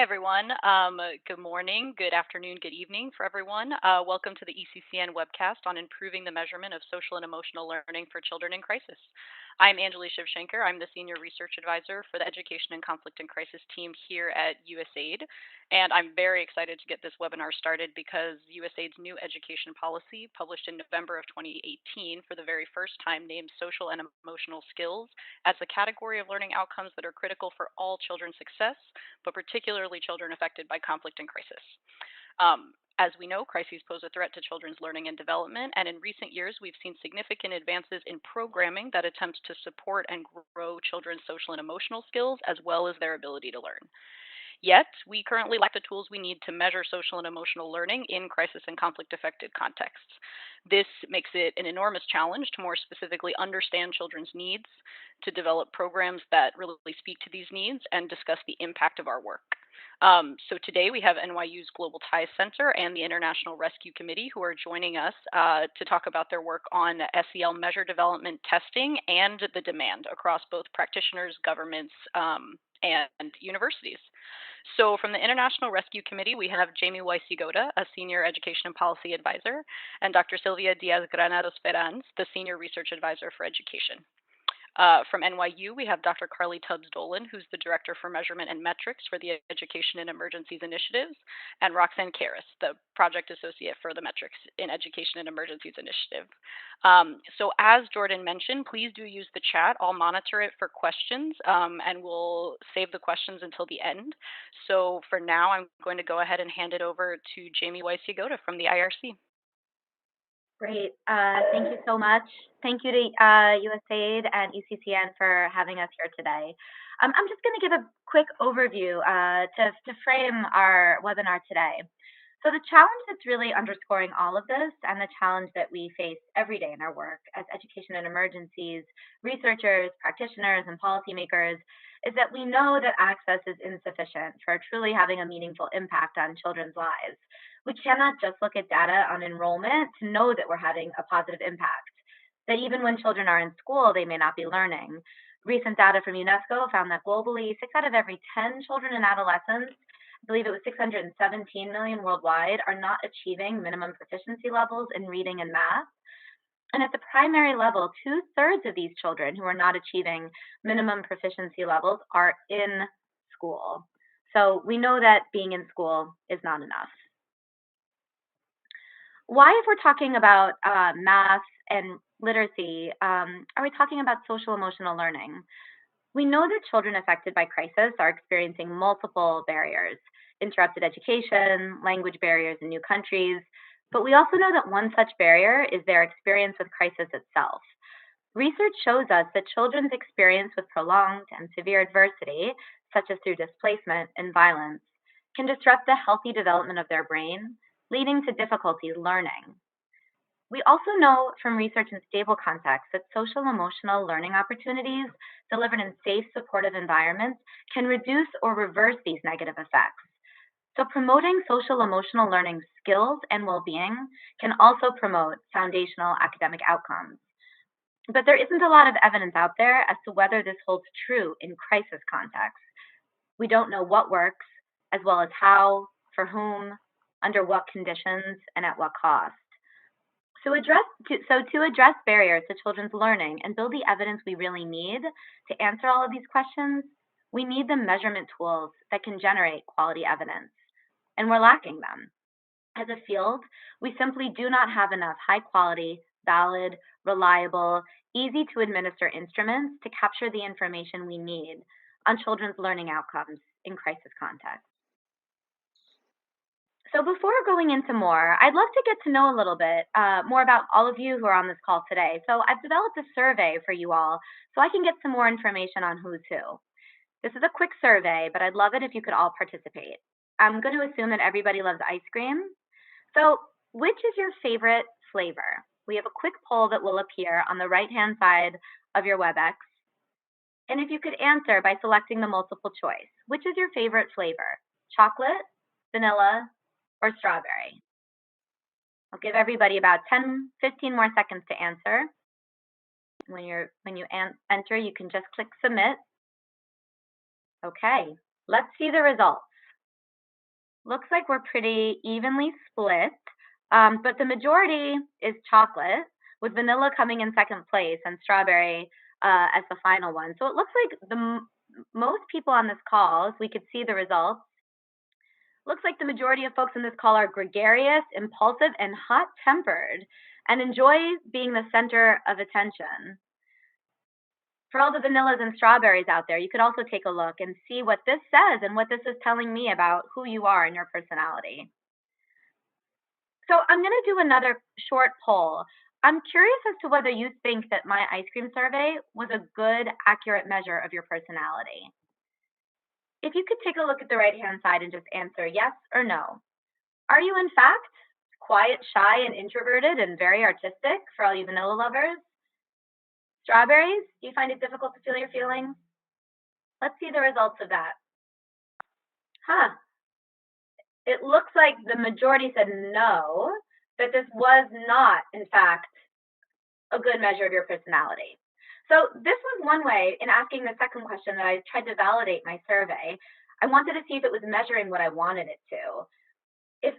everyone. Good morning, good afternoon, good evening for everyone. Welcome to the ECCN webcast on improving the measurement of social and emotional learning for children in crisis. I'm Anjali Shivshankar. I'm the Senior Research Advisor for the Education and Conflict and Crisis team here at USAID. And I'm very excited to get this webinar started because USAID's new education policy, published in November of 2018, for the very first time named social and emotional skills as a category of learning outcomes that are critical for all children's success, but particularly children affected by conflict and crisis. As we know, crises pose a threat to children's learning and development, and in recent years, we've seen significant advances in programming that attempts to support and grow children's social and emotional skills, as well as their ability to learn. Yet, we currently lack the tools we need to measure social and emotional learning in crisis and conflict affected contexts. This makes it an enormous challenge to more specifically understand children's needs, to develop programs that really speak to these needs, and discuss the impact of our work. So today we have NYU's Global TIES Center and the International Rescue Committee who are joining us to talk about their work on SEL measure development testing and the demand across both practitioners, governments, and universities. So from the International Rescue Committee, we have Jamie Weiss-Yagoda, a Senior Education and Policy Advisor, and Dr. Silvia Diaz-Granados Ferranz, the Senior Research Advisor for Education. From NYU, we have Dr. Carly Tubbs-Dolan, who's the Director for Measurement and Metrics for the Education and Emergencies Initiatives, and Roxanne Karras, the Project Associate for the Metrics in Education and Emergencies Initiative. So as Jordan mentioned, please do use the chat. I'll monitor it for questions, and we'll save the questions until the end. So for now, I'm going to go ahead and hand it over to Jamie Weiss-Yagoda from the IRC. Great. Thank you so much. Thank you to USAID and ECCN for having us here today. I'm just going to give a quick overview to frame our webinar today. So the challenge that's really underscoring all of this, and the challenge that we face every day in our work as education and emergencies, researchers, practitioners, and policymakers, is that we know that access is insufficient for truly having a meaningful impact on children's lives. We cannot just look at data on enrollment to know that we're having a positive impact, that even when children are in school, they may not be learning. Recent data from UNESCO found that globally, 6 out of every 10 children and adolescents, I believe it was 617 million worldwide, are not achieving minimum proficiency levels in reading and math. And at the primary level, 2/3 of these children who are not achieving minimum proficiency levels are in school. So we know that being in school is not enough. Why, if we're talking about math and literacy, are we talking about social emotional learning? We know that children affected by crisis are experiencing multiple barriers: interrupted education, language barriers in new countries, but we also know that one such barrier is their experience with crisis itself. Research shows us that children's experience with prolonged and severe adversity, such as through displacement and violence, can disrupt the healthy development of their brain, leading to difficulty learning. We also know from research in stable contexts that social emotional learning opportunities delivered in safe, supportive environments can reduce or reverse these negative effects. So promoting social emotional learning skills and well-being can also promote foundational academic outcomes. But there isn't a lot of evidence out there as to whether this holds true in crisis contexts. We don't know what works, as well as how, for whom, under what conditions, and at what cost. To address barriers to children's learning and build the evidence we really need to answer all of these questions, we need the measurement tools that can generate quality evidence, and we're lacking them. As a field, we simply do not have enough high-quality, valid, reliable, easy-to-administer instruments to capture the information we need on children's learning outcomes in crisis contexts. So before going into more, I'd love to get to know a little bit more about all of you who are on this call today. So I've developed a survey for you all so I can get some more information on who's who. This is a quick survey, but I'd love it if you could all participate. I'm going to assume that everybody loves ice cream. So which is your favorite flavor? We have a quick poll that will appear on the right-hand side of your WebEx. And if you could answer by selecting the multiple choice, which is your favorite flavor? Chocolate, vanilla, or strawberry? I'll give everybody about 10, 15 more seconds to answer. When you enter, you can just click submit. Okay, let's see the results. Looks like we're pretty evenly split, but the majority is chocolate, with vanilla coming in second place and strawberry as the final one. So it looks like most people on this call, if we could see the results, looks like the majority of folks in this call are gregarious, impulsive, and hot-tempered, and enjoy being the center of attention. For all the vanillas and strawberries out there, you could also take a look and see what this says and what this is telling me about who you are and your personality. So I'm going to do another short poll. I'm curious as to whether you think that my ice cream survey was a good, accurate measure of your personality. If you could take a look at the right-hand side and just answer yes or no. Are you, in fact, quiet, shy, and introverted and very artistic for all you vanilla lovers? Strawberries, do you find it difficult to feel your feelings? Let's see the results of that. It looks like the majority said no, that this was not, in fact, a good measure of your personality. So this was one way in asking the second question that I tried to validate my survey. I wanted to see if it was measuring what I wanted it to. If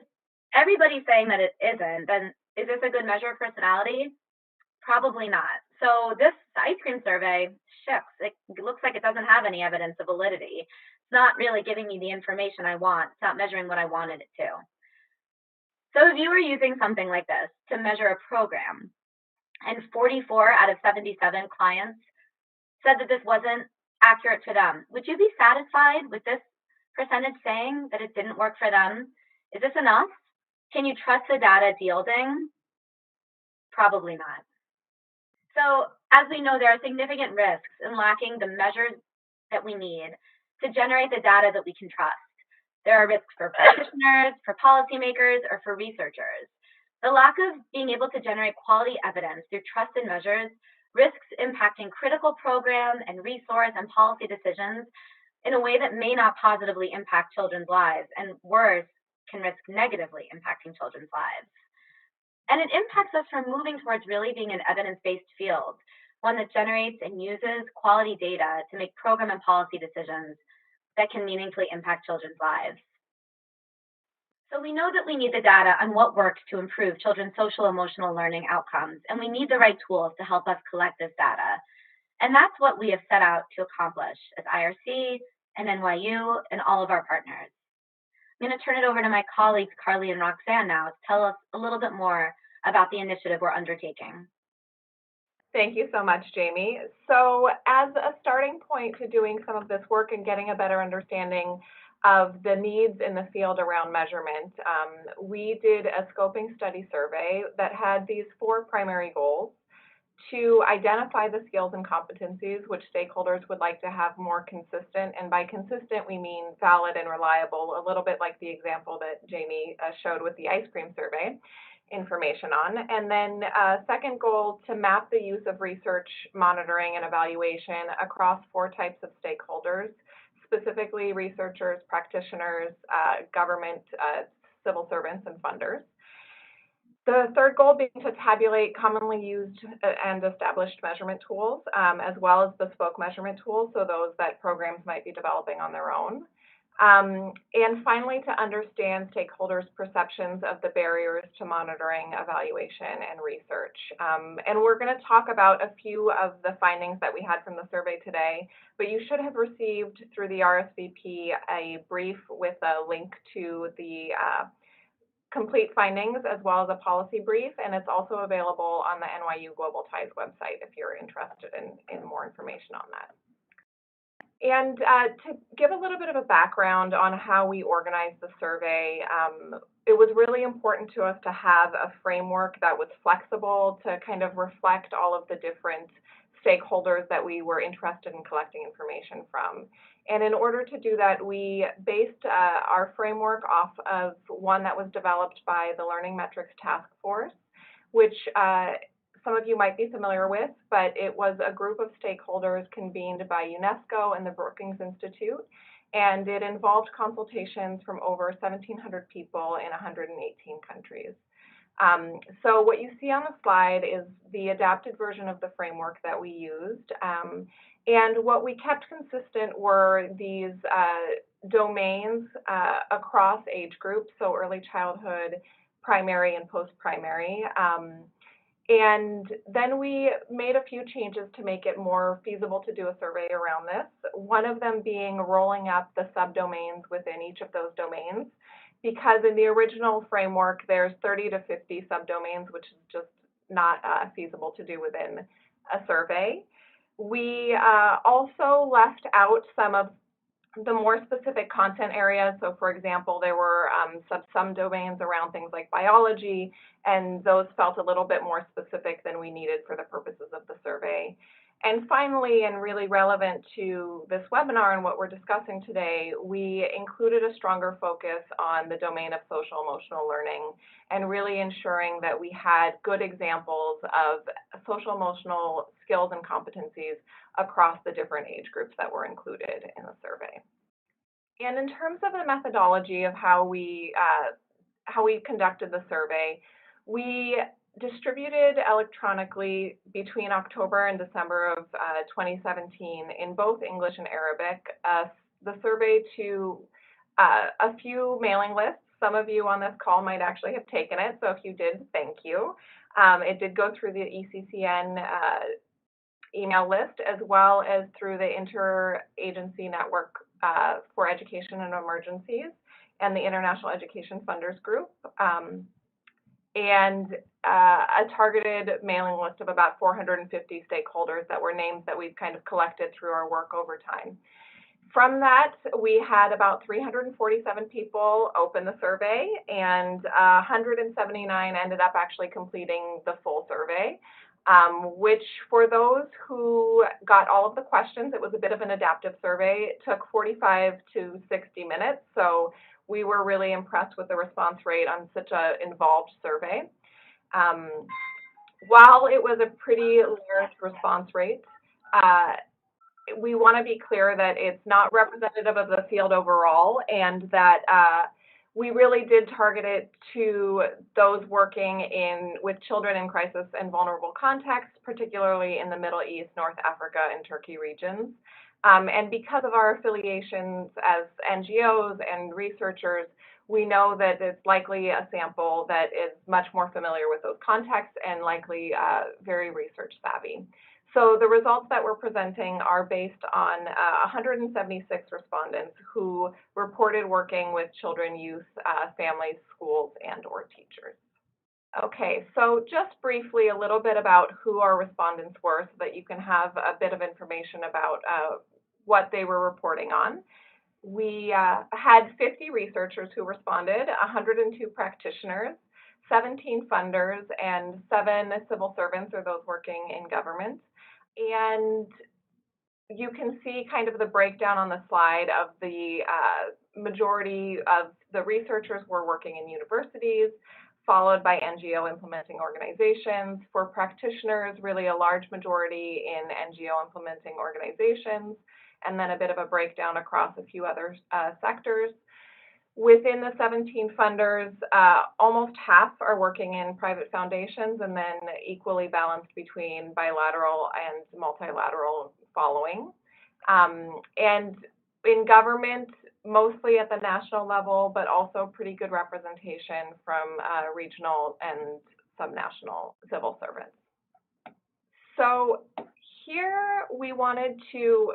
everybody's saying that it isn't, then is this a good measure of personality? Probably not. So this ice cream survey, shucks, it looks like it doesn't have any evidence of validity. It's not really giving me the information I want. It's not measuring what I wanted it to. So if you were using something like this to measure a program, and 44 out of 77 clients said that this wasn't accurate for them, would you be satisfied with this percentage saying that it didn't work for them? Is this enough? Can you trust the data it's yielding? Probably not. So as we know, there are significant risks in lacking the measures that we need to generate the data that we can trust. There are risks for practitioners, for policymakers, or for researchers. The lack of being able to generate quality evidence through trusted measures risks impacting critical program and resource and policy decisions in a way that may not positively impact children's lives, and worse, can risk negatively impacting children's lives. And it impacts us from moving towards really being an evidence-based field, one that generates and uses quality data to make program and policy decisions that can meaningfully impact children's lives. So we know that we need the data on what works to improve children's social emotional learning outcomes, and we need the right tools to help us collect this data. And that's what we have set out to accomplish as IRC and NYU and all of our partners. I'm going to turn it over to my colleagues, Carly and Roxanne, now to tell us a little bit more about the initiative we're undertaking. Thank you so much, Jamie. So as a starting point to doing some of this work and getting a better understanding of the needs in the field around measurement, we did a scoping study survey that had these 4 primary goals: to identify the skills and competencies which stakeholders would like to have more consistent, and by consistent we mean valid and reliable, a little bit like the example that Jamie showed with the ice cream survey information on. And then second goal, to map the use of research, monitoring, and evaluation across 4 types of stakeholders, specifically researchers, practitioners, government, civil servants, and funders. The third goal being to tabulate commonly used and established measurement tools, as well as bespoke measurement tools, so those that programs might be developing on their own. And finally, to understand stakeholders' perceptions of the barriers to monitoring, evaluation, and research. And we're going to talk about a few of the findings that we had from the survey today, but you should have received through the RSVP a brief with a link to the complete findings as well as a policy brief, and it's also available on the NYU Global TIES website if you're interested in more information on that. And to give a little bit of a background on how we organized the survey, it was really important to us to have a framework that was flexible to kind of reflect all of the different stakeholders that we were interested in collecting information from. And in order to do that, we based our framework off of one that was developed by the Learning Metrics Task Force, which some of you might be familiar with, but it was a group of stakeholders convened by UNESCO and the Brookings Institute, and it involved consultations from over 1,700 people in 118 countries. So what you see on the slide is the adapted version of the framework that we used. And what we kept consistent were these domains across age groups, so early childhood, primary, and post-primary. And then we made a few changes to make it more feasible to do a survey around this. One of them being rolling up the subdomains within each of those domains, because in the original framework, there's 30 to 50 subdomains, which is just not feasible to do within a survey. We also left out some of the more specific content areas. So for example, there were some domains around things like biology, and those felt a little bit more specific than we needed for the purposes of the survey. And finally, and really relevant to this webinar and what we're discussing today, we included a stronger focus on the domain of social emotional learning and really ensuring that we had good examples of social emotional skills and competencies across the different age groups that were included in the survey. And in terms of the methodology of how we conducted the survey, we distributed electronically between October and December of 2017 in both English and Arabic the survey to a few mailing lists. Some of you on this call might actually have taken it, so if you did, thank you. It did go through the ECCN email list, as well as through the Interagency Network for Education and Emergencies and the International Education Funders Group, and a targeted mailing list of about 450 stakeholders that were names that we've kind of collected through our work over time. From that, we had about 347 people open the survey, and 179 ended up actually completing the full survey. Which for those who got all of the questions, it was a bit of an adaptive survey. It took 45 to 60 minutes, so we were really impressed with the response rate on such an involved survey. While it was a pretty large response rate, we want to be clear that it's not representative of the field overall, and that we really did target it to those working with children in crisis and vulnerable contexts, particularly in the Middle East, North Africa, and Turkey regions. And because of our affiliations as NGOs and researchers, we know that it's likely a sample that is much more familiar with those contexts and likely very research savvy. So the results that we're presenting are based on 176 respondents who reported working with children, youth, families, schools, and or teachers. Okay, so just briefly a little bit about who our respondents were so that you can have a bit of information about what they were reporting on. We had 50 researchers who responded, 102 practitioners, 17 funders, and 7 civil servants or those working in government. And you can see kind of the breakdown on the slide of the majority of the researchers were working in universities, followed by NGO implementing organizations. For practitioners, really a large majority in NGO implementing organizations, and then a bit of a breakdown across a few other sectors. Within the 17 funders, almost half are working in private foundations, and then equally balanced between bilateral and multilateral following. And in government, mostly at the national level, but also pretty good representation from regional and subnational civil servants. So here we wanted to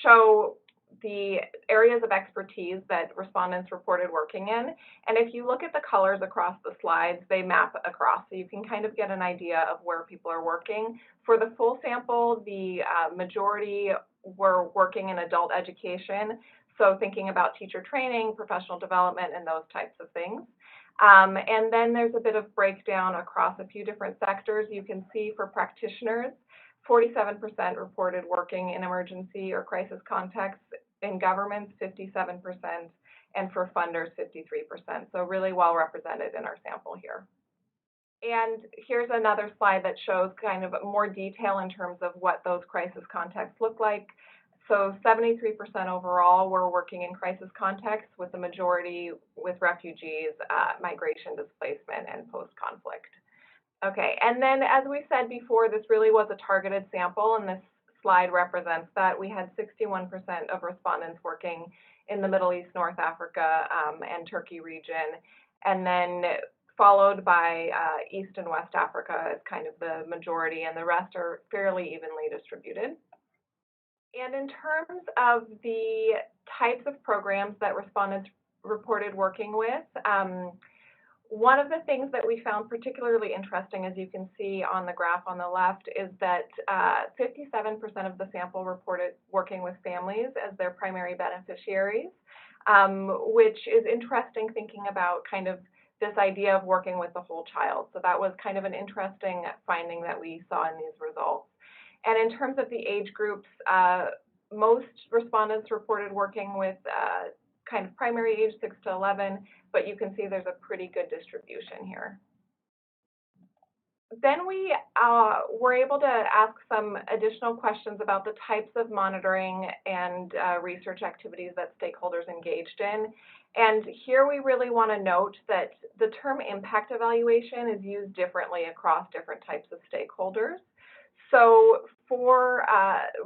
show the areas of expertise that respondents reported working in. And if you look at the colors across the slides, they map across, so you can kind of get an idea of where people are working. For the full sample, the majority were working in adult education, so thinking about teacher training, professional development, and those types of things. And then there's a bit of breakdown across a few different sectors. You can see for practitioners, 47% reported working in emergency or crisis contexts, in governments 57%, and for funders 53%. So really well represented in our sample here. And here's another slide that shows kind of more detail in terms of what those crisis contexts look like. So 73% overall were working in crisis contexts, with the majority with refugees, migration, displacement, and post-conflict. Okay, and then as we said before, this really was a targeted sample, and this slide represents that. We had 61% of respondents working in the Middle East, North Africa, and Turkey region, and then followed by East and West Africa as kind of the majority, and the rest are fairly evenly distributed. And in terms of the types of programs that respondents reported working with, one of the things that we found particularly interesting, as you can see on the graph on the left, is that 57% of the sample reported working with families as their primary beneficiaries, which is interesting thinking about kind of this idea of working with the whole child. So that was kind of an interesting finding that we saw in these results. And in terms of the age groups, most respondents reported working with kind of primary age 6 to 11, but you can see there's a pretty good distribution here. Then we were able to ask some additional questions about the types of monitoring and research activities that stakeholders engaged in. And here we really want to note that the term impact evaluation is used differently across different types of stakeholders. So for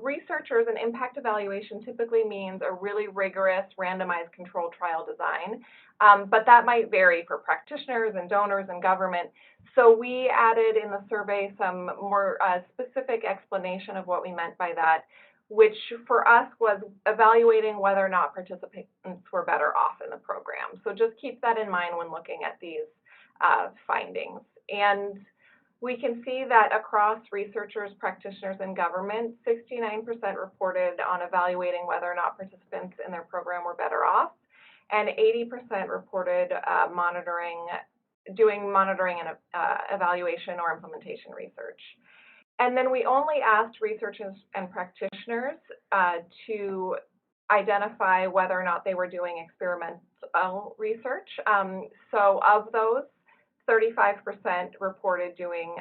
researchers, an impact evaluation typically means a really rigorous randomized controlled trial design, but that might vary for practitioners and donors and government. So we added in the survey some more specific explanation of what we meant by that, which for us was evaluating whether or not participants were better off in the program. So just keep that in mind when looking at these findings. And we can see that across researchers, practitioners, and government, 69% reported on evaluating whether or not participants in their program were better off, and 80% reported doing monitoring and evaluation or implementation research. And then we only asked researchers and practitioners to identify whether or not they were doing experimental research. So of those, 35% reported doing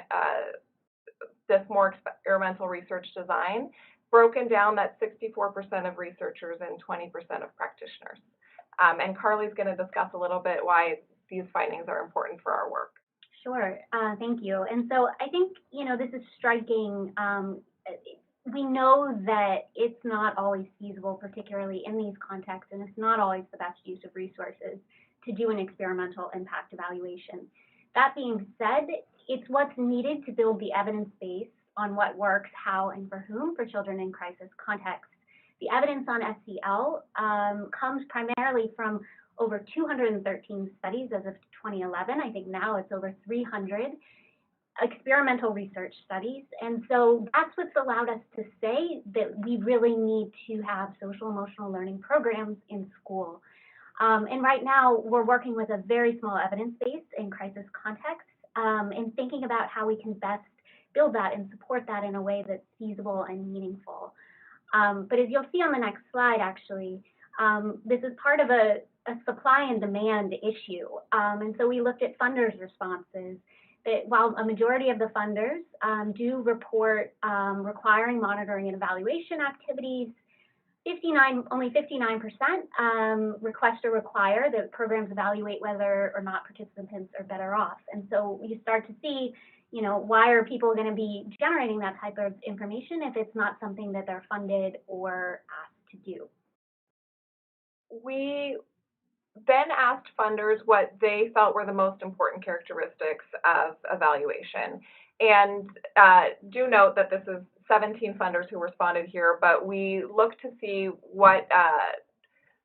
this more experimental research design, broken down that 64% of researchers and 20% of practitioners. And Carly's going to discuss a little bit why these findings are important for our work. Sure, thank you. And so I think, this is striking. We know that it's not always feasible, particularly in these contexts, and it's not always the best use of resources to do an experimental impact evaluation. That being said, it's what's needed to build the evidence base on what works, how, and for whom for children in crisis contexts. The evidence on SEL comes primarily from over 213 studies as of 2011. I think now it's over 300 experimental research studies. And so that's what's allowed us to say that we really need to have social emotional learning programs in school. And right now, we're working with a very small evidence base in crisis contexts and thinking about how we can best build that and support that in a way that's feasible and meaningful. But as you'll see on the next slide, actually, this is part of a supply and demand issue. And so we looked at funders' responses. That while a majority of the funders do report requiring monitoring and evaluation activities, only 59% request or require that programs evaluate whether or not participants are better off. And so you start to see, why are people going to be generating that type of information if it's not something that they're funded or asked to do? We then asked funders what they felt were the most important characteristics of evaluation. And do note that this is 17 funders who responded here, but we looked to see what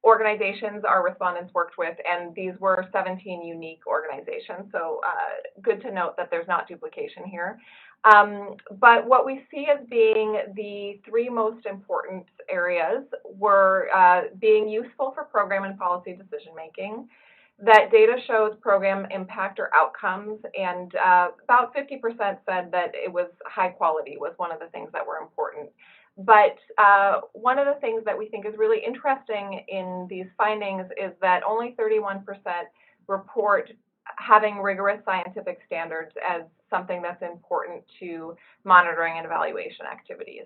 organizations our respondents worked with, and these were 17 unique organizations, so good to note that there's not duplication here. But what we see as being the three most important areas were being useful for program and policy decision-making, that data shows program impact or outcomes, and about 50% said that it was high quality was one of the things that were important. But one of the things that we think is really interesting in these findings is that only 31% report having rigorous scientific standards as something that's important to monitoring and evaluation activities.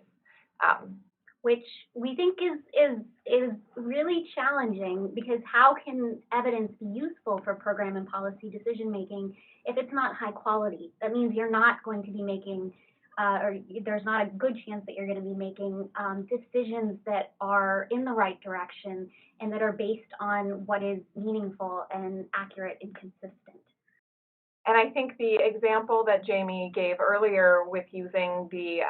Which we think is really challenging, because how can evidence be useful for program and policy decision making if it's not high quality? That means you're not going to be making or there's not a good chance that you're going to be making decisions that are in the right direction and that are based on what is meaningful and accurate and consistent. And I think the example that Jamie gave earlier with using the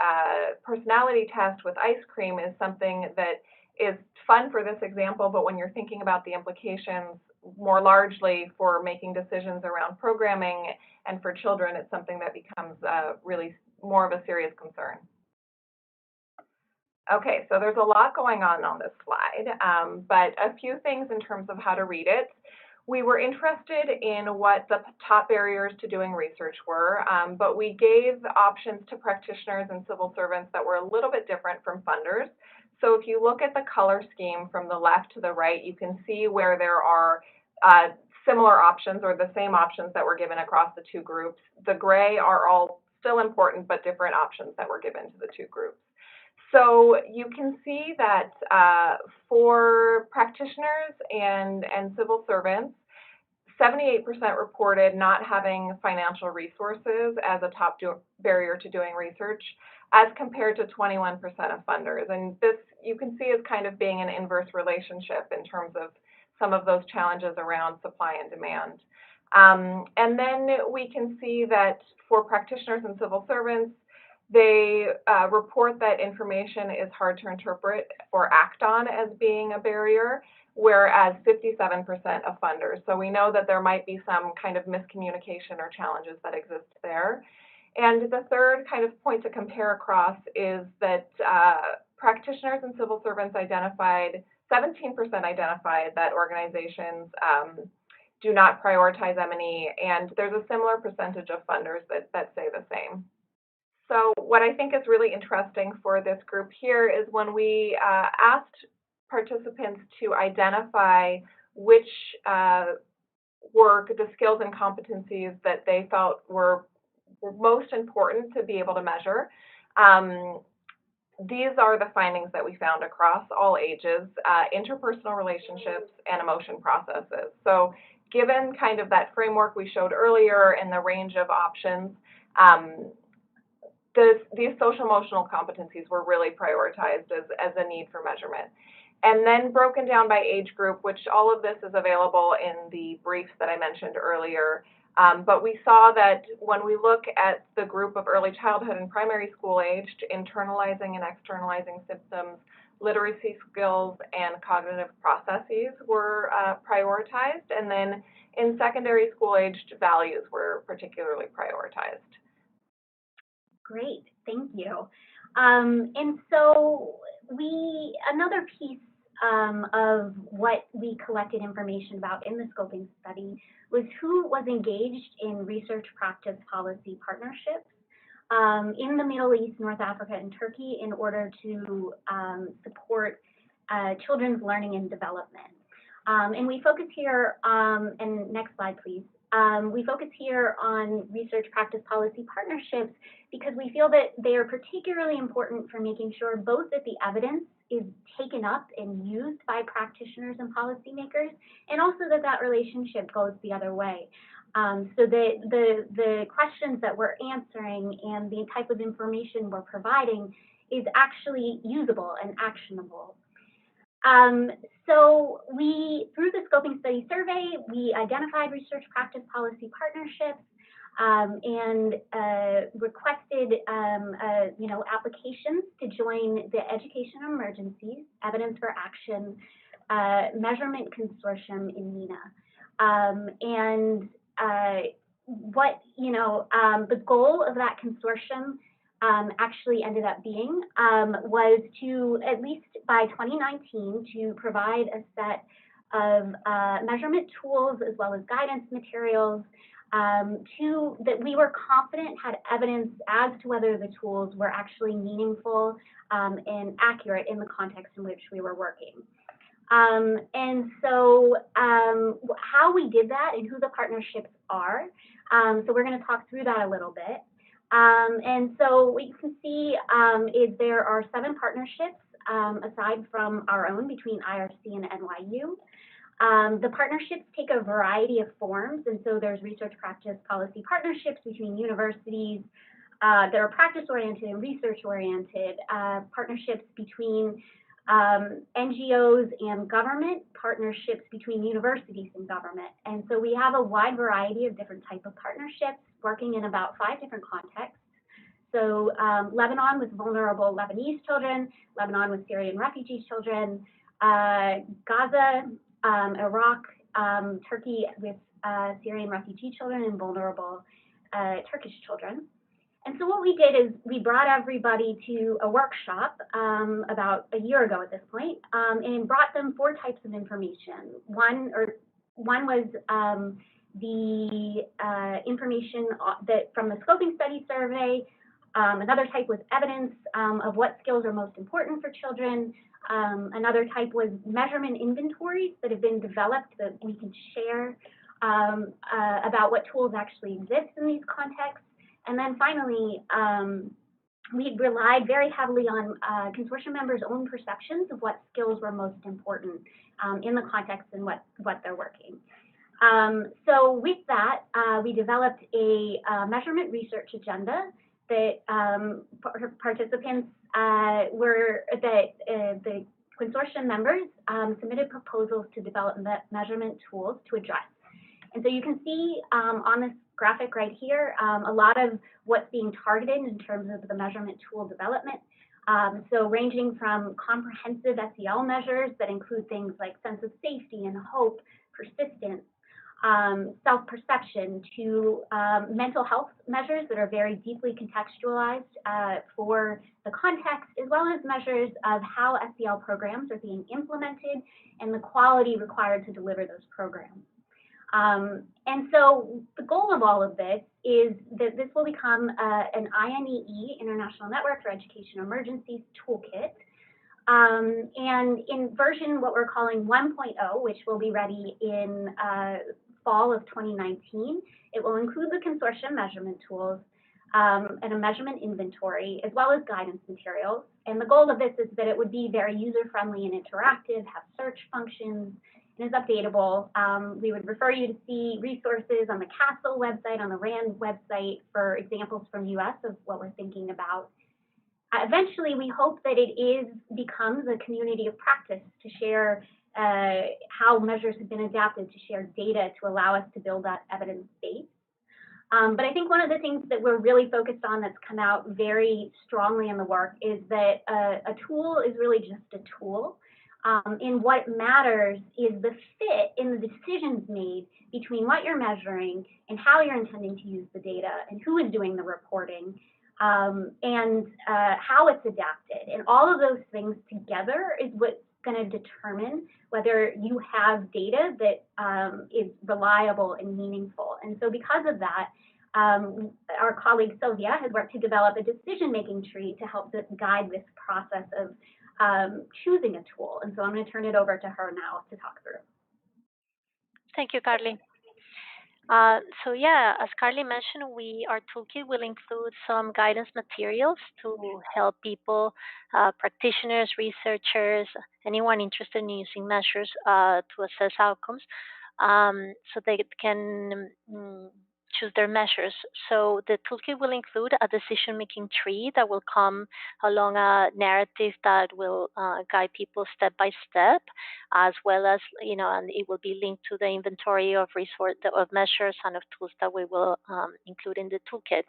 personality test with ice cream is something that is fun for this example, but when you're thinking about the implications more largely for making decisions around programming and for children, it's something that becomes really more of a serious concern. Okay, so there's a lot going on this slide, but a few things in terms of how to read it. We were interested in what the top barriers to doing research were, but we gave options to practitioners and civil servants that were a little bit different from funders. So if you look at the color scheme from the left to the right, you can see where there are similar options or the same options that were given across the two groups. The gray are all still important, but different options that were given to the two groups. So you can see that for practitioners and civil servants, 78% reported not having financial resources as a top barrier to doing research, as compared to 21% of funders. And this, you can see, is kind of being an inverse relationship in terms of some of those challenges around supply and demand. And then we can see that for practitioners and civil servants, they report that information is hard to interpret or act on as being a barrier, whereas 57% of funders. So we know that there might be some kind of miscommunication or challenges that exist there. And the third kind of point to compare across is that practitioners and civil servants identified, 17% identified that organizations do not prioritize M&E, and there's a similar percentage of funders that say the same. So what I think is really interesting for this group here is when we asked participants to identify which were the skills and competencies that they felt were most important to be able to measure. These are the findings that we found across all ages: interpersonal relationships and emotion processes. So given kind of that framework we showed earlier and the range of options, these social emotional competencies were really prioritized as a need for measurement. And then broken down by age group, which all of this is available in the briefs that I mentioned earlier. But we saw that when we look at the group of early childhood and primary school aged, internalizing and externalizing symptoms, literacy skills, and cognitive processes were prioritized. And then in secondary school aged, values were particularly prioritized. Great, thank you. And so another piece of what we collected information about in the scoping study was who was engaged in research practice policy partnerships in the Middle East, North Africa, and Turkey in order to support children's learning and development. And we focus here, and next slide, please. We focus here on research practice policy partnerships because we feel that they are particularly important for making sure both that the evidence is taken up and used by practitioners and policymakers, and also that that relationship goes the other way. So that the questions that we're answering and the type of information we're providing is actually usable and actionable. So through the scoping study survey, we identified research practice policy partnerships and requested applications to join the Education Emergencies, Evidence for Action Measurement Consortium in MENA. The goal of that consortium actually ended up being was to, at least by 2019, to provide a set of measurement tools as well as guidance materials that we were confident had evidence as to whether the tools were actually meaningful and accurate in the context in which we were working. And so how we did that and who the partnerships are, so we're going to talk through that a little bit. And so what you can see is there are 7 partnerships aside from our own between IRC and NYU. The partnerships take a variety of forms, and so there's research practice policy partnerships between universities, that are practice-oriented and research-oriented, partnerships between NGOs and government, partnerships between universities and government. And so we have a wide variety of different types of partnerships working in about 5 different contexts. So Lebanon with vulnerable Lebanese children, Lebanon with Syrian refugee children, Gaza, Iraq, Turkey with Syrian refugee children and vulnerable Turkish children. And so what we did is we brought everybody to a workshop about a year ago at this point, and brought them 4 types of information. One was the information that from the scoping study survey. Another type was evidence of what skills are most important for children. Another type was measurement inventories that have been developed that we can share about what tools actually exist in these contexts. And then finally, we relied very heavily on consortium members' own perceptions of what skills were most important in the context and what they're working. So with that, we developed a measurement research agenda that participants the consortium members submitted proposals to develop measurement tools to address. And so you can see on this graphic right here, a lot of what's being targeted in terms of the measurement tool development. So ranging from comprehensive SEL measures that include things like sense of safety and hope, persistence, self-perception, to mental health measures that are very deeply contextualized for the context, as well as measures of how SEL programs are being implemented and the quality required to deliver those programs. And so the goal of all of this is that this will become an INEE, International Network for Education Emergencies toolkit. And in version what we're calling 1.0, which will be ready in fall of 2019, it will include the consortium measurement tools and a measurement inventory, as well as guidance materials. And the goal of this is that it would be very user-friendly and interactive, have search functions, and is updatable. We would refer you to see resources on the CASEL website, on the RAND website, for examples from US of what we're thinking about. Eventually, we hope that it becomes a community of practice to share how measures have been adapted, to share data to allow us to build that evidence base. But I think one of the things that we're really focused on that's come out very strongly in the work is that a tool is really just a tool. And what matters is the fit in the decisions made between what you're measuring and how you're intending to use the data and who is doing the reporting and how it's adapted. And all of those things together is what's going to determine whether you have data that is reliable and meaningful. And so because of that, our colleague Sylvia has worked to develop a decision-making tree to help guide this process of choosing a tool. And so I'm going to turn it over to her now to talk through. Thank you, Carly. So yeah, as Carly mentioned, our toolkit will include some guidance materials to help people, practitioners, researchers, anyone interested in using measures to assess outcomes, so they can choose their measures. So the toolkit will include a decision-making tree that will come along a narrative that will guide people step by step, as well as, and it will be linked to the inventory of measures and of tools that we will include in the toolkit.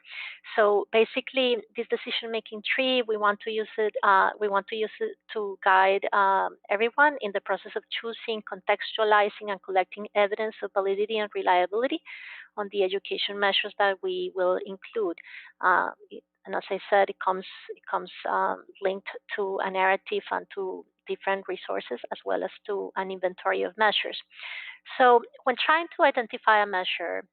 So basically, this decision-making tree, we want to use it to guide everyone in the process of choosing, contextualizing, and collecting evidence of validity and reliability on the education measures that we will include. And as I said, it comes linked to a narrative and to different resources, as well as to an inventory of measures. So when trying to identify a measure,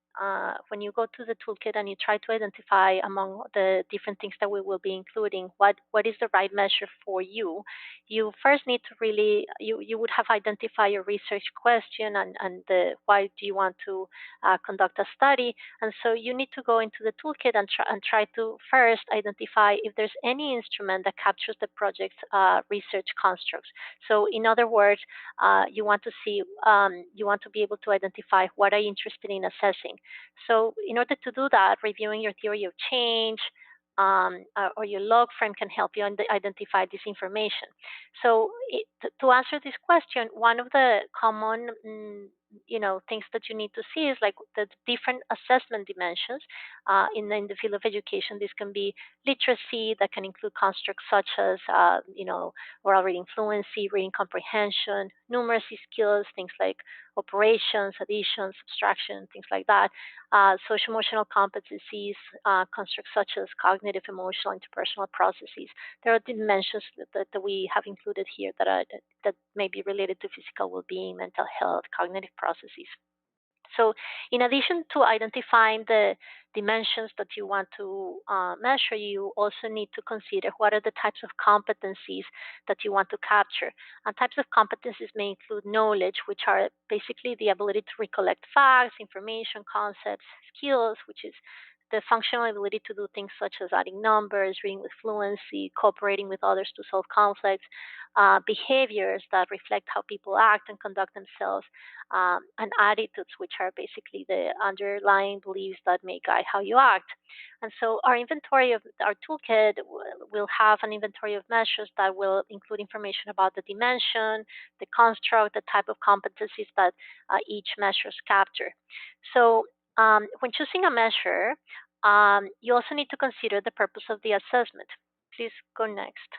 when you go to the toolkit and you try to identify among the different things that we will be including, what is the right measure for you, you first need to really, you would have identified your research question and why do you want to conduct a study. And so you need to go into the toolkit and try to first identify if there's any instrument that captures the project's research constructs. So in other words, you want to see, you want to be able to identify what are you interested in assessing. So in order to do that, reviewing your theory of change, or your log frame can help you identify this information. So to answer this question, one of the common things that you need to see is like the different assessment dimensions in the field of education. This can be literacy, that can include constructs such as oral reading fluency, reading comprehension, numeracy skills, things like operations, addition, subtraction, things like that. Social emotional competencies, constructs such as cognitive, emotional, interpersonal processes. There are dimensions that we have included here that may be related to physical well-being, mental health, cognitive processes. So, in addition to identifying the dimensions that you want to measure, you also need to consider what are the types of competencies that you want to capture. And types of competencies may include knowledge, which are basically the ability to recollect facts, information, concepts, skills, which is the functional ability to do things such as adding numbers, reading with fluency, cooperating with others to solve conflicts, behaviors that reflect how people act and conduct themselves, and attitudes, which are basically the underlying beliefs that may guide how you act. And so our inventory of our toolkit will have an inventory of measures that will include information about the dimension, the construct, the type of competencies that each measures capture. So when choosing a measure, you also need to consider the purpose of the assessment. Please go next.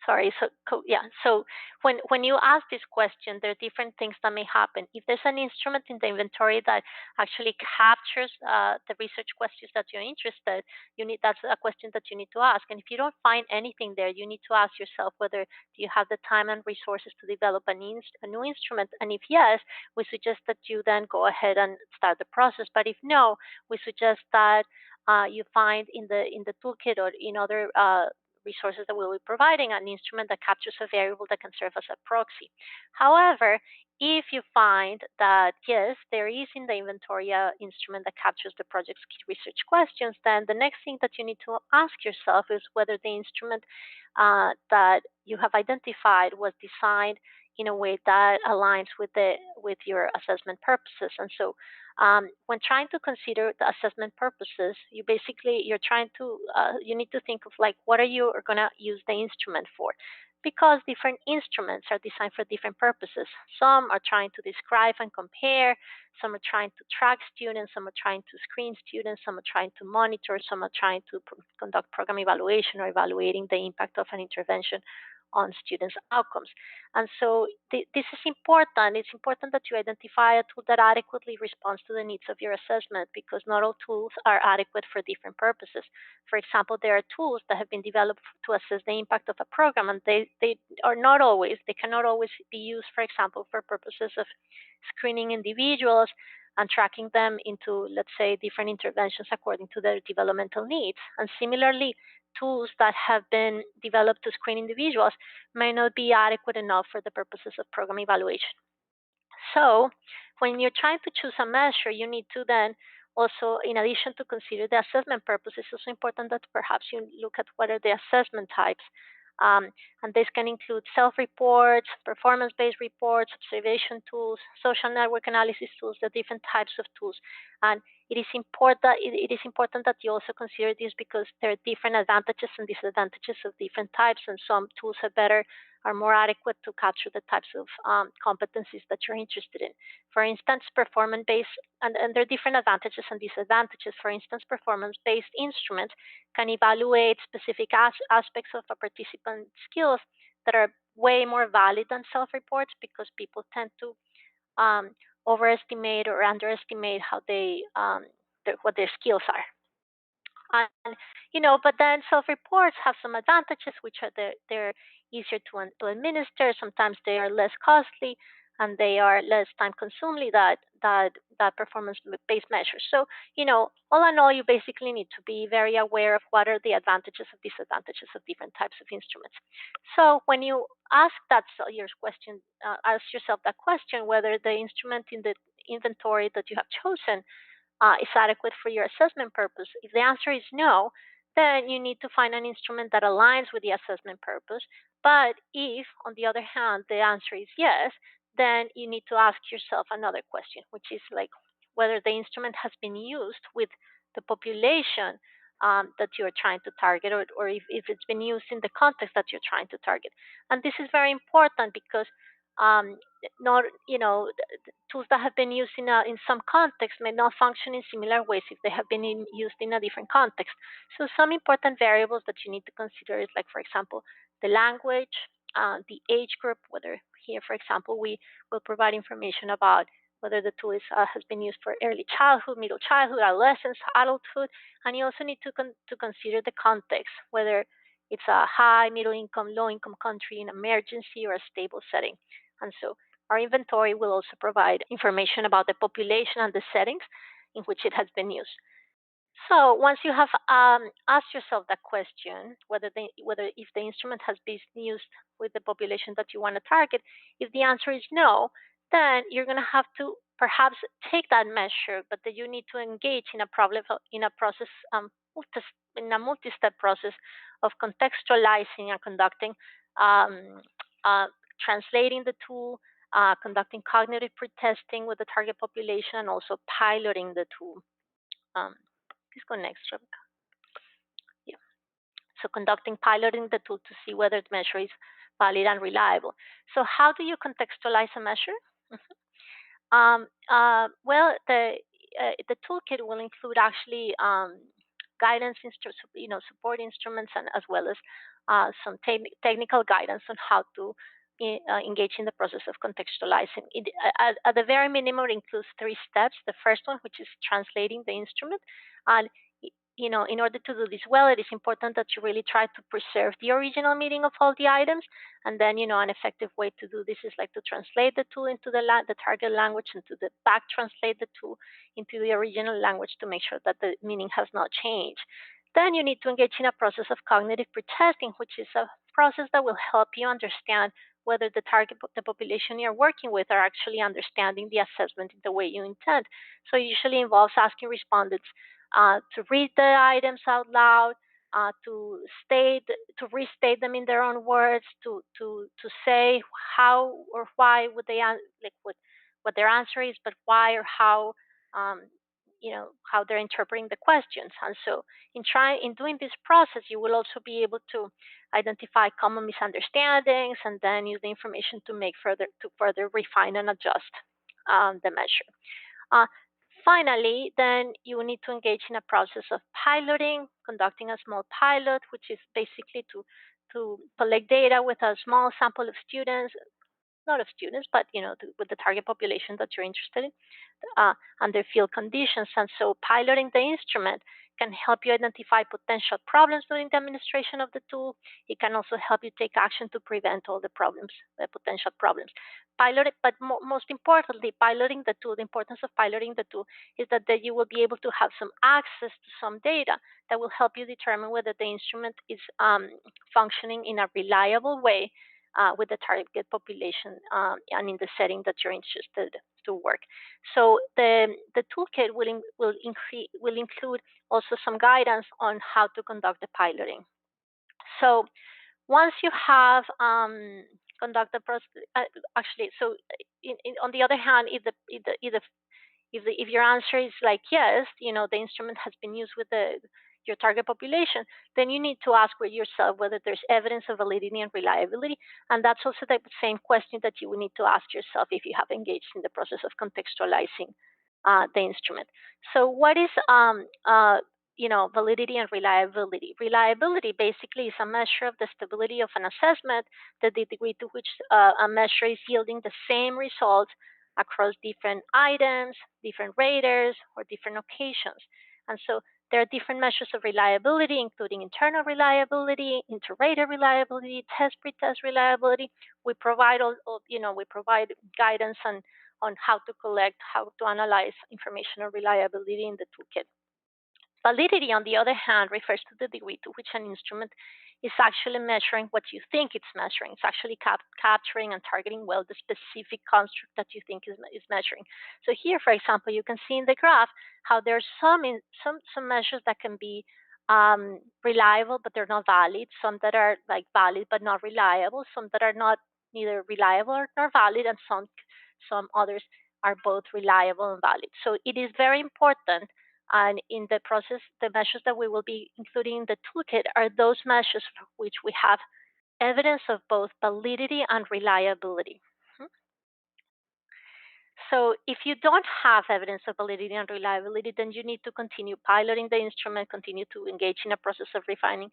Sorry, so when you ask this question, there are different things that may happen. If there's an instrument in the inventory that actually captures the research questions that you're interested, that's a question that you need to ask. And if you don't find anything there, you need to ask yourself whether you have the time and resources to develop a new instrument. And if yes, we suggest that you then go ahead and start the process. But if no, we suggest that you find in the toolkit or in other resources that we'll be providing an instrument that captures a variable that can serve as a proxy. However, if you find that, yes, there is in the inventory an instrument that captures the project's key research questions, then the next thing that you need to ask yourself is whether the instrument that you have identified was designed in a way that aligns with your assessment purposes. And so when trying to consider the assessment purposes, you're trying to you need to think of like what are you going to use the instrument for, because different instruments are designed for different purposes. Some are trying to describe and compare, some are trying to track students, some are trying to screen students, some are trying to monitor, some are trying to conduct program evaluation or evaluating the impact of an intervention on students' outcomes. And so this is important. It's important that you identify a tool that adequately responds to the needs of your assessment, because not all tools are adequate for different purposes. For example, there are tools that have been developed to assess the impact of a program, and they cannot always be used, for example, for purposes of screening individuals and tracking them into, let's say, different interventions according to their developmental needs. And similarly, tools that have been developed to screen individuals may not be adequate enough for the purposes of program evaluation. So when you're trying to choose a measure, you need to then also, in addition to consider the assessment purpose, it's also important that perhaps you look at what are the assessment types. And this can include self-reports, performance-based reports, observation tools, social network analysis tools, the different types of tools. And it is important that you also consider this, because there are different advantages and disadvantages of different types, and some tools are more adequate to capture the types of competencies that you're interested in. For instance, performance-based, and there are different advantages and disadvantages. For instance, performance-based instruments can evaluate specific aspects of a participant's skills that are way more valid than self-reports, because people tend to overestimate or underestimate how what their skills are. And but then self-reports have some advantages, which are they're easier to administer. Sometimes they are less costly, and they are less time-consuming that performance-based measures. So all in all, you basically need to be very aware of what are the advantages and disadvantages of different types of instruments. So when you ask ask yourself that question, whether the instrument in the inventory that you have chosen is adequate for your assessment purpose. If the answer is no, then you need to find an instrument that aligns with the assessment purpose. But if, on the other hand, the answer is yes, then you need to ask yourself another question, which is like whether the instrument has been used with the population that you're trying to target, or if it's been used in the context that you're trying to target. And this is very important because um, not, tools that have been used in some context may not function in similar ways if they have been used in a different context. So some important variables that you need to consider is, like, for example, the language, the age group, whether here, for example, we will provide information about whether the tool has been used for early childhood, middle childhood, adolescence, adulthood, and you also need to consider the context, whether it's a high, middle income, low income country, an emergency, or a stable setting. And so our inventory will also provide information about the population and the settings in which it has been used. So once you have asked yourself that question, whether if the instrument has been used with the population that you want to target, if the answer is no, then you're going to have to perhaps take that measure, but that you need to engage in a process, in a multi-step process of contextualizing and conducting, um, uh, translating the tool, conducting cognitive pretesting with the target population, and also piloting the tool. Please go next, Rebecca. Yeah. So conducting piloting the tool to see whether the measure is valid and reliable. So how do you contextualize a measure? Mhm. Well, the toolkit will include actually guidance, support instruments, and as well as some technical guidance on how to engage in the process of contextualizing. At the very minimum, it includes 3 steps. The first one, which is translating the instrument, and in order to do this well, it is important that you really try to preserve the original meaning of all the items. And then, an effective way to do this is like to translate the tool into the target language and to back translate the tool into the original language to make sure that the meaning has not changed. Then you need to engage in a process of cognitive pretesting, which is a process that will help you understand whether the population you're working with are actually understanding the assessment in the way you intend. So it usually involves asking respondents to read the items out loud, to restate them in their own words, to say how or why would they like what their answer is, but why or how, um, how they're interpreting the questions. And so in doing this process, you will also be able to identify common misunderstandings and then use the information to further refine and adjust the measure. Uh, Finally, then you will need to engage in a process of piloting, conducting a small pilot, which is basically to collect data with a small sample of students, not of students, but with the target population that you're interested in, under field conditions. And so piloting the instrument can help you identify potential problems during the administration of the tool. It can also help you take action to prevent all the potential problems. But most importantly, piloting the tool, the importance of piloting the tool is that you will be able to have some access to some data that will help you determine whether the instrument is functioning in a reliable way with the target population and in the setting that you're interested to work. So the toolkit will include also some guidance on how to conduct the piloting. So once you have conducted the process, actually, so on the other hand, if your answer is like yes, the instrument has been used with your target population, then you need to ask yourself whether there's evidence of validity and reliability. And that's also the same question that you would need to ask yourself if you have engaged in the process of contextualizing the instrument. So what is validity and reliability? Reliability basically is a measure of the stability of an assessment, the degree to which a measure is yielding the same results across different items, different raters, or different occasions. And so there are different measures of reliability, including internal reliability, inter-rater reliability, test-pretest reliability. We provide we provide guidance on how to collect, how to analyze information on reliability in the toolkit. Validity, on the other hand, refers to the degree to which an instrument is actually measuring what you think it's measuring. It's actually capturing and targeting well the specific construct that you think is measuring. So here, for example, you can see in the graph how there's some measures that can be reliable, but they're not valid. Some that are like valid but not reliable. Some that are not neither reliable nor valid, and some others are both reliable and valid. So it is very important And in the process, the measures that we will be including in the toolkit are those measures for which we have evidence of both validity and reliability. So if you don't have evidence of validity and reliability, then you need to continue piloting the instrument, continue to engage in a process of refining.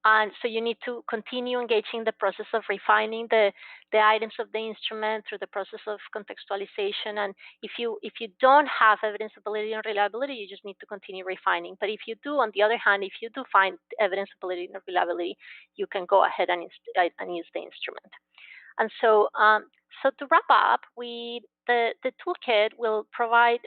And so you need to continue engaging the process of refining the items of the instrument through the process of contextualization. And if you don't have evidence of validity and reliability, you just need to continue refining. But if you do, on the other hand, if you do find evidence of validity and reliability, you can go ahead and use the instrument. And so, so to wrap up, the toolkit will provide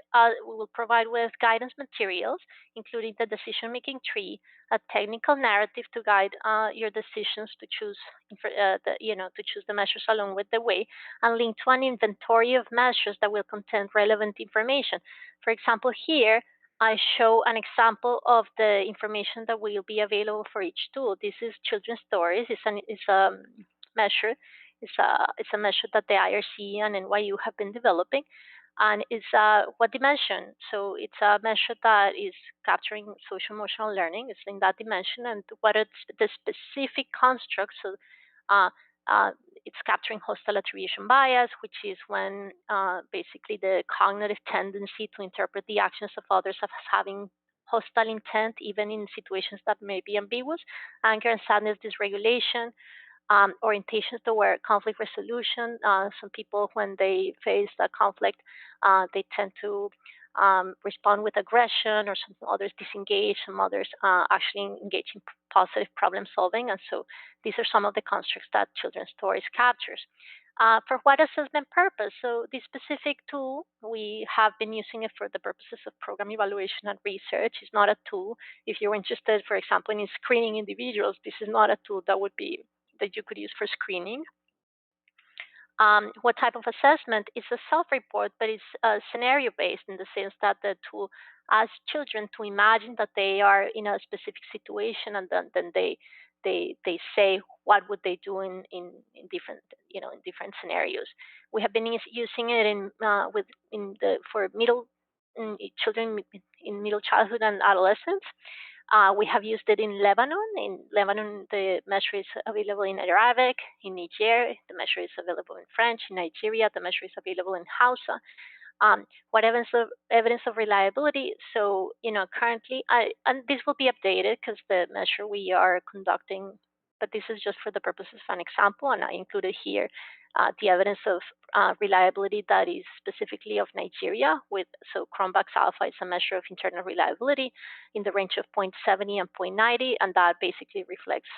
with guidance materials, including the decision-making tree, a technical narrative to guide your decisions to choose to choose the measures along with the way, and link to an inventory of measures that will contain relevant information. For example, here I show an example of the information that will be available for each tool. This is children's stories. It's a measure. It's a measure that the IRC and NYU have been developing, and it's what dimension. So it's a measure that is capturing social emotional learning. It's in that dimension, and what are the specific constructs. So uh, it's capturing hostile attribution bias, which is when basically the cognitive tendency to interpret the actions of others as having hostile intent, even in situations that may be ambiguous. Anger and sadness dysregulation, orientations toward conflict resolution. Some people, when they face a conflict, they tend to respond with aggression, or some others disengage, some others actually engage in positive problem solving. And so these are some of the constructs that children's stories captures. For what assessment purpose? So this specific tool, we have been using it for the purposes of program evaluation and research. It's not a tool. If you're interested, for example, in screening individuals, this is not a tool that you could use for screening. What type of assessment? It's a self-report, but it's scenario-based in the sense that the tool asks children to imagine that they are in a specific situation, and then they say what would they do in different in different scenarios. We have been using it for children in middle childhood and adolescence. We have used it in Lebanon. In Lebanon, the measure is available in Arabic. In Niger, the measure is available in French. In Nigeria, the measure is available in Hausa. What evidence of reliability? So, currently, and this will be updated because the measure we are conducting, but this is just for the purposes of an example, and I included here the evidence of reliability that is specifically of Nigeria. So Cronbach's alpha is a measure of internal reliability in the range of 0.70 and 0.90, and that basically reflects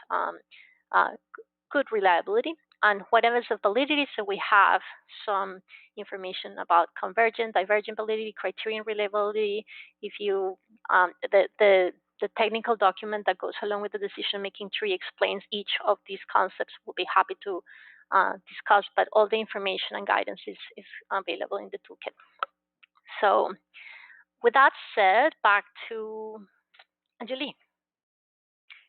good reliability. And what evidence of validity? So we have some information about convergent, divergent validity, criterion reliability. If you the technical document that goes along with the decision-making tree explains each of these concepts. We'll be happy to discuss, but all the information and guidance is available in the toolkit. So with that said, back to Anjali.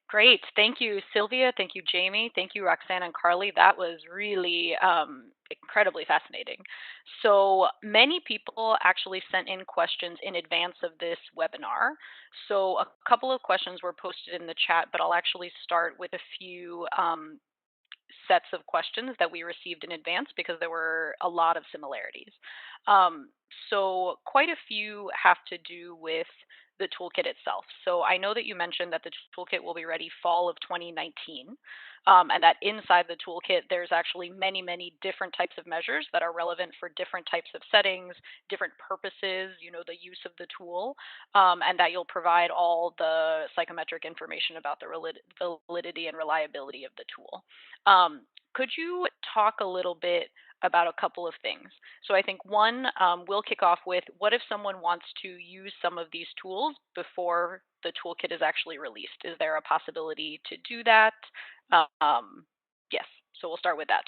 Great. Thank you, Sylvia. Thank you, Jamie. Thank you, Roxanne and Carly. That was really incredibly fascinating. So many people actually sent in questions in advance of this webinar. So a couple of questions were posted in the chat, but I'll actually start with a few sets of questions that we received in advance because there were a lot of similarities. So quite a few have to do with the toolkit itself. So I know that you mentioned that the toolkit will be ready fall of 2019, and that inside the toolkit, there's actually many, many different types of measures that are relevant for different types of settings, different purposes, the use of the tool, and that you'll provide all the psychometric information about the validity and reliability of the tool. Could you talk a little bit about a couple of things? So I think one, we'll kick off with, what if someone wants to use some of these tools before the toolkit is actually released? Is there a possibility to do that? Yes. So we'll start with that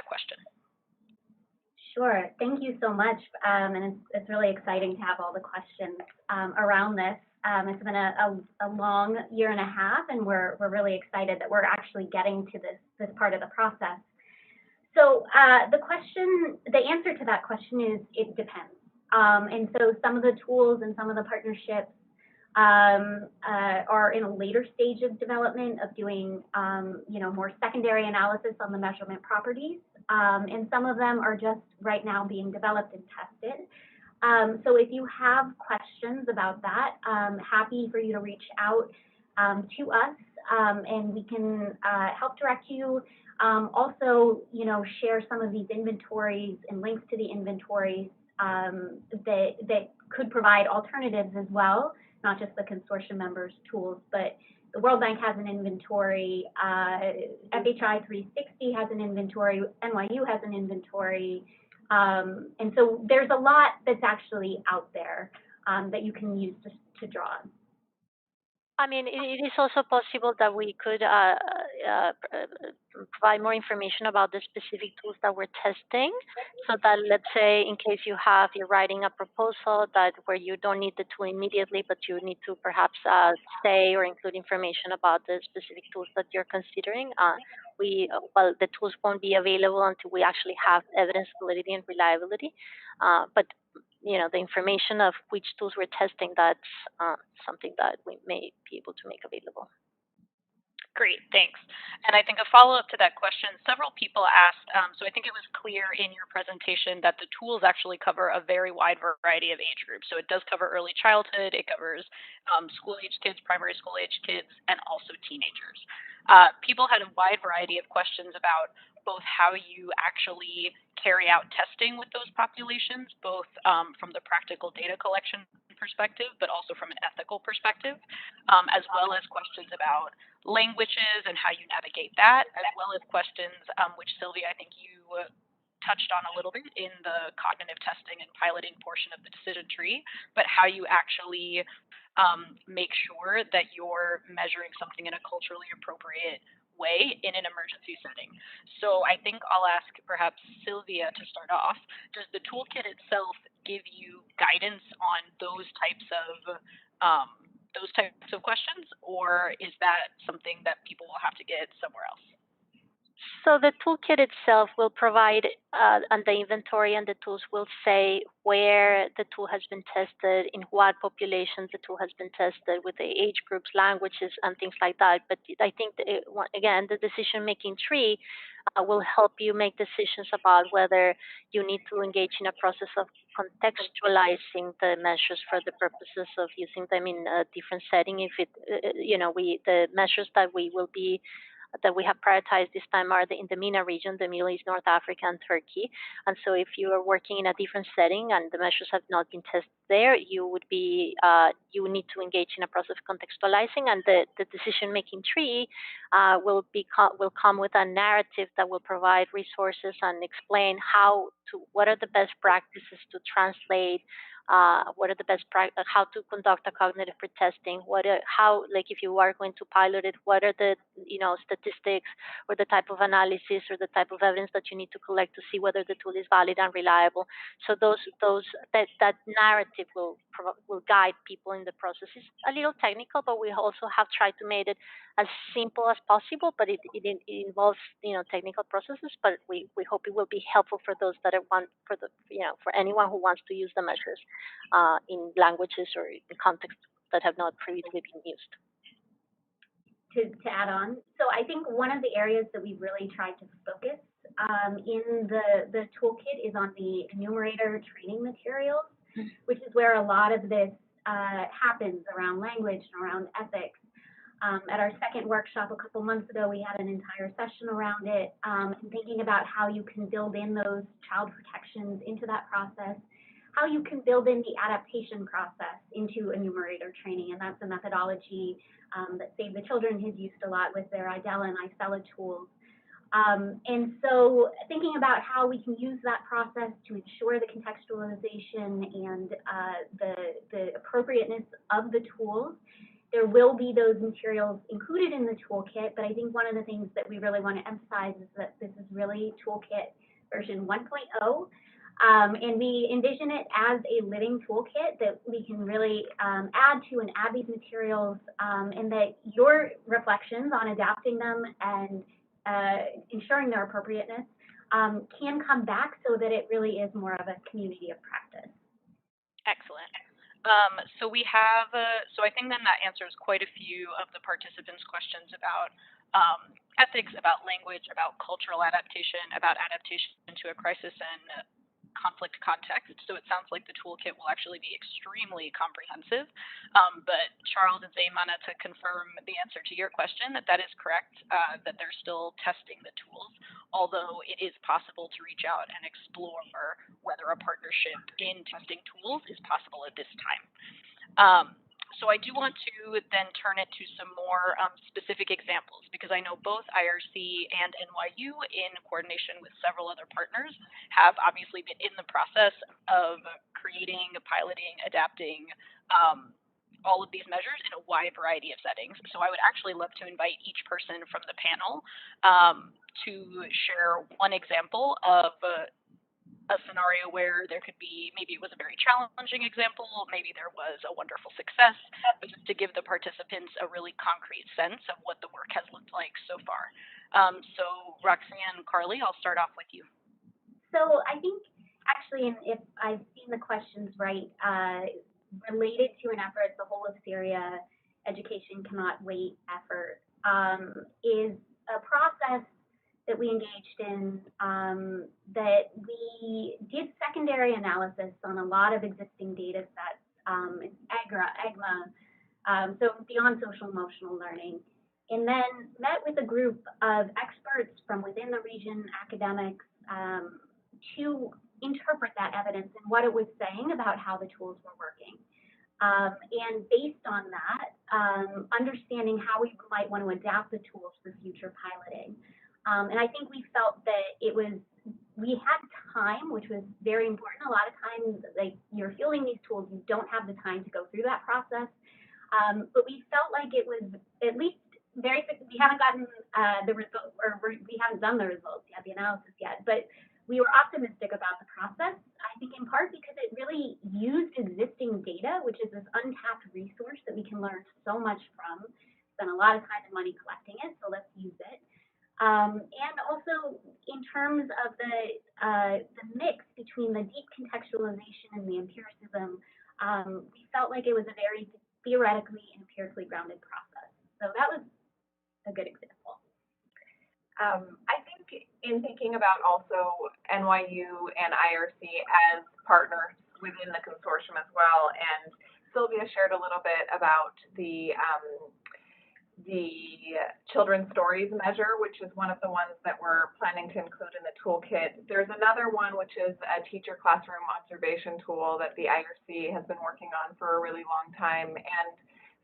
question. Sure. Thank you so much. And it's really exciting to have all the questions around this. It's been a long year and a half, and we're really excited that we're actually getting to this part of the process. So the answer to that question is, it depends. And so some of the tools and some of the partnerships are in a later stage of development of doing, more secondary analysis on the measurement properties. And some of them are just right now being developed and tested. So if you have questions about that, happy for you to reach out to us, and we can help direct you. Also, share some of these inventories and links to the inventories that could provide alternatives as well, not just the consortium members' tools, but the World Bank has an inventory, FHI 360 has an inventory, NYU has an inventory, and so there's a lot that's actually out there that you can use to draw on. I mean, it is also possible that we could provide more information about the specific tools that we're testing, so that, let's say, in case you're writing a proposal that where you don't need the tool immediately, but you need to perhaps say or include information about the specific tools that you're considering. The tools won't be available until we actually have evidence, validity, and reliability. But the information of which tools we're testing, that's something that we may be able to make available. Great, thanks. And I think a follow-up to that question, several people asked, so I think it was clear in your presentation that the tools actually cover a very wide variety of age groups. So it does cover early childhood, it covers school-age kids, primary school-age kids, and also teenagers. People had a wide variety of questions about both how you actually carry out testing with those populations, both from the practical data collection perspective, but also from an ethical perspective, as well as questions about languages and how you navigate that, as well as questions which, Sylvia, I think you touched on a little bit in the cognitive testing and piloting portion of the decision tree, but how you actually make sure that you're measuring something in a culturally appropriate way in an emergency setting. So I think I'll ask perhaps Sylvia to start off. Does the toolkit itself give you guidance on those types of questions, or is that something that people will have to get somewhere else? So the toolkit itself will provide, and the inventory and the tools will say where the tool has been tested, in what populations the tool has been tested, with the age groups, languages, and things like that. But I think, again, the decision-making tree will help you make decisions about whether you need to engage in a process of contextualizing the measures for the purposes of using them in a different setting. If the measures that we have prioritized this time are in the MENA region, the Middle East, North Africa, and Turkey. And so if you are working in a different setting and the measures have not been tested there, you would need to engage in a process of contextualizing, and the decision-making tree will come with a narrative that will provide resources and explain what are the best practices to translate, what are the how to conduct a cognitive pretesting, if you are going to pilot it, what are the statistics or the type of analysis or the type of evidence that you need to collect to see whether the tool is valid and reliable. So that narrative will guide people in the process. It's a little technical, but we also have tried to make it as simple as possible, but it involves technical processes, but we hope it will be helpful for those that for anyone who wants to use the measures in languages or in contexts that have not previously been used. To add on, so I think one of the areas that we really tried to focus in the toolkit is on the enumerator training materials, which is where a lot of this happens around language and around ethics. At our second workshop a couple months ago, we had an entire session around it, and thinking about how you can build in those child protections into that process, how you can build in the adaptation process into enumerator training, and that's a methodology that Save the Children has used a lot with their IDELA and ICELA tools. And so thinking about how we can use that process to ensure the contextualization and the appropriateness of the tools. There will be those materials included in the toolkit, but I think one of the things that we really want to emphasize is that this is really toolkit version 1.0. And we envision it as a living toolkit that we can really add to and add these materials, and that your reflections on adapting them and ensuring their appropriateness can come back so that it really is more of a community of practice. Excellent. So we have, so I think then that answers quite a few of the participants' questions about ethics, about language, about cultural adaptation, about adaptation to a crisis and conflict context. So it sounds like the toolkit will actually be extremely comprehensive. But Charles and Zaymana, to confirm the answer to your question, that is correct, that they're still testing the tools, although it is possible to reach out and explore whether a partnership in testing tools is possible at this time. So I do want to then turn it to some more specific examples, because I know both IRC and NYU, in coordination with several other partners, have obviously been in the process of creating, piloting, adapting all of these measures in a wide variety of settings. So I would actually love to invite each person from the panel to share one example of a scenario where there could be, maybe it was a very challenging example, maybe there was a wonderful success, but just to give the participants a really concrete sense of what the work has looked like so far. So Roxanne, Carly, I'll start off with you. So I think actually, and if I've seen the questions right, related to an effort, the whole of Syria education cannot wait effort, is a process that we engaged in, that we did secondary analysis on a lot of existing data sets, EGMA, so beyond social emotional learning, and then met with a group of experts from within the region, academics, to interpret that evidence and what it was saying about how the tools were working. And based on that, understanding how we might want to adapt the tools for future piloting. And I think we felt that we had time, which was very important. A lot of times, like, you're fielding these tools, you don't have the time to go through that process. But we felt like it was at least we haven't gotten the results, or we haven't done the results yet, the analysis yet, but we were optimistic about the process, I think in part because it really used existing data, which is this untapped resource that we can learn so much from, spend a lot of time and money collecting it, so let's use it. And also in terms of the mix between the deep contextualization and the empiricism, we felt like it was a very theoretically and empirically grounded process. So that was a good example. I think in thinking about also NYU and IRC as partners within the consortium as well, and Sylvia shared a little bit about the children's stories measure, which is one of the ones that we're planning to include in the toolkit. There's another one, which is a teacher classroom observation tool that the IRC has been working on for a really long time. And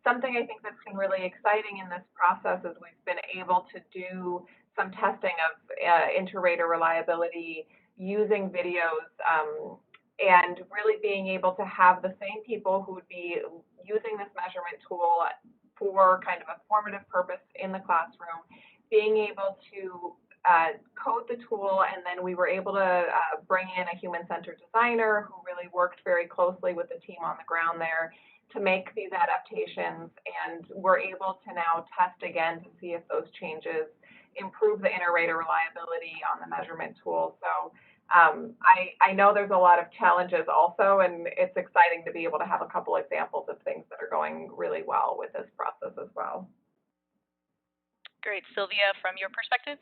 something I think that's been really exciting in this process is we've been able to do some testing of inter-rater reliability using videos, and really being able to have the same people who would be using this measurement tool for kind of a formative purpose in the classroom, being able to code the tool, and then we were able to bring in a human-centered designer who really worked very closely with the team on the ground there to make these adaptations, and we're able to now test again to see if those changes improve the inter-rater reliability on the measurement tool. So I know there's a lot of challenges also, and it's exciting to be able to have a couple examples of things that are going really well with this process as well. Great. Sylvia, from your perspective?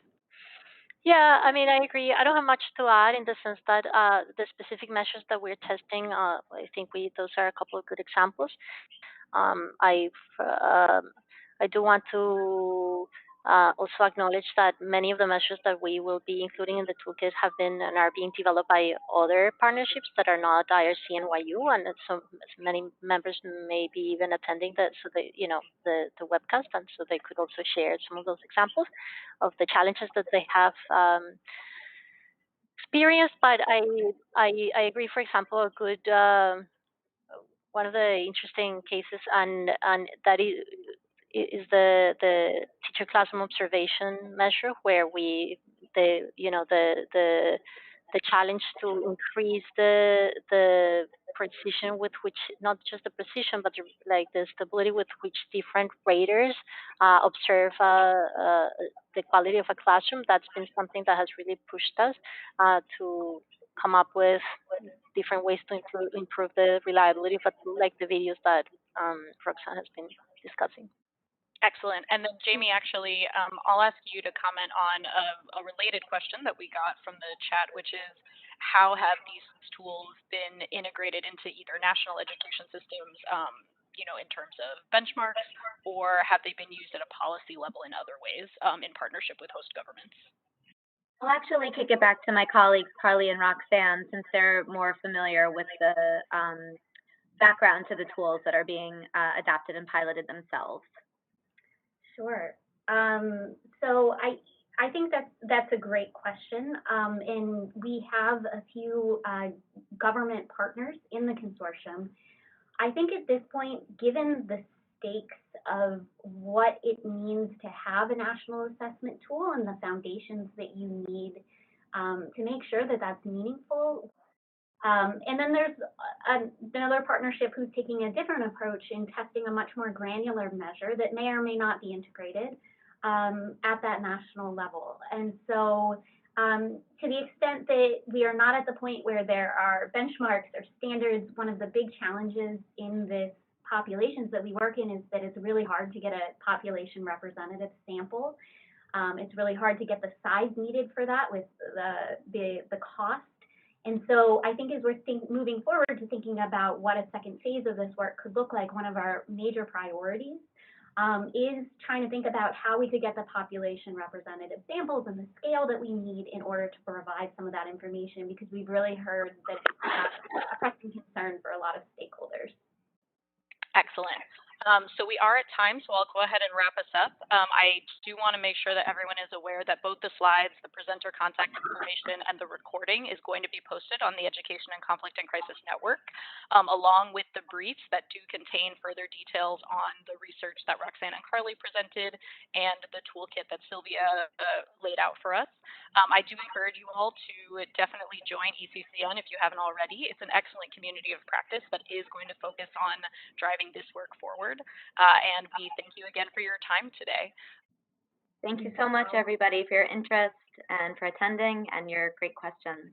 Yeah, I mean, I agree. I don't have much to add in the sense that the specific measures that we're testing, I think those are a couple of good examples. I do want to also acknowledge that many of the measures that we will be including in the toolkit have been and are being developed by other partnerships that are not IRC and NYU, and so many members may be even attending the webcast, and so they could also share some of those examples of the challenges that they have experienced. But I agree. For example, a good one of the interesting cases, and that is the teacher classroom observation measure, where the challenge to increase the precision with which, not just the precision, but the stability with which different raters observe the quality of a classroom. That's been something that has really pushed us to come up with different ways to improve the reliability, but like the videos that Roxanne has been discussing. Excellent. And then Jamie, actually, I'll ask you to comment on a related question that we got from the chat, which is how have these tools been integrated into either national education systems, in terms of benchmarks, or have they been used at a policy level in other ways in partnership with host governments? I'll actually kick it back to my colleagues, Carly and Roxanne, since they're more familiar with the background to the tools that are being adapted and piloted themselves. Sure. So I think that's a great question, and we have a few government partners in the consortium. I think at this point, given the stakes of what it means to have a national assessment tool and the foundations that you need to make sure that that's meaningful. And then there's another partnership who's taking a different approach in testing a much more granular measure that may or may not be integrated at that national level. And so to the extent that we are not at the point where there are benchmarks or standards, one of the big challenges in this populations that we work in is that it's really hard to get a population representative sample. It's really hard to get the size needed for that with the cost. And so I think as we're moving forward to thinking about what a second phase of this work could look like, one of our major priorities is trying to think about how we could get the population representative samples and the scale that we need in order to provide some of that information, because we've really heard that it's a pressing concern for a lot of stakeholders. Excellent. So we are at time, so I'll go ahead and wrap us up. I do want to make sure that everyone is aware that both the slides, the presenter contact information, and the recording is going to be posted on the Education and Conflict and Crisis Network, along with the briefs that do contain further details on the research that Roxanne and Carly presented and the toolkit that Sylvia laid out for us. I do encourage you all to definitely join ECCN if you haven't already. It's an excellent community of practice that is going to focus on driving this work forward. And we thank you again for your time today. Thank you so much, everybody, for your interest and for attending and your great questions.